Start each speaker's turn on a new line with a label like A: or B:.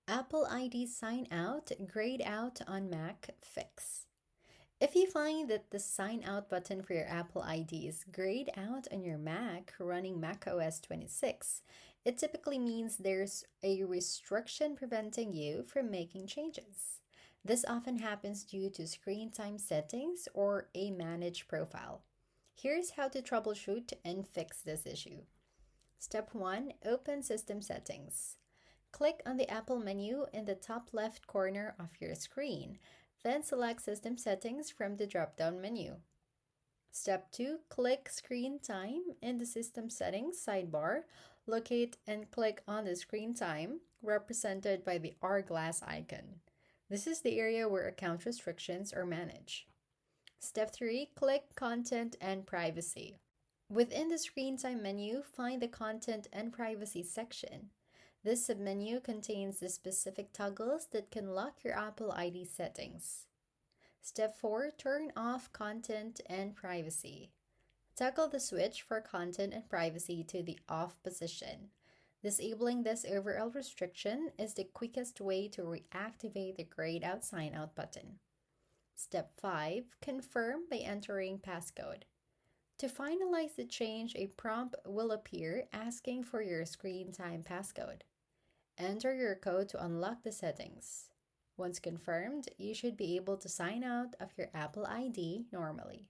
A: Apple ID sign out, grayed out on Mac fix. If you find that the sign out button for your Apple ID is grayed out on your Mac running macOS 26, it typically means there's a restriction preventing you from making changes. This often happens due to screen time settings or a managed profile. Here's how to troubleshoot and fix this issue. Step 1. Open System Settings. Click on the Apple menu in the top left corner of your screen, then select System Settings from the drop-down menu. Step 2. Click Screen Time in the System Settings sidebar. Locate and click on the Screen Time, represented by the hourglass icon. This is the area where account restrictions are managed. Step 3. Click Content and Privacy. Within the Screen Time menu, find the Content and Privacy section. This submenu contains the specific toggles that can lock your Apple ID settings. Step 4. Turn off Content and Privacy. Toggle the switch for Content and Privacy to the off position. Disabling this overall restriction is the quickest way to reactivate the grayed out sign out button. Step 5. Confirm by entering passcode. To finalize the change, a prompt will appear asking for your screen time passcode. Enter your code to unlock the settings. Once confirmed, you should be able to sign out of your Apple ID normally.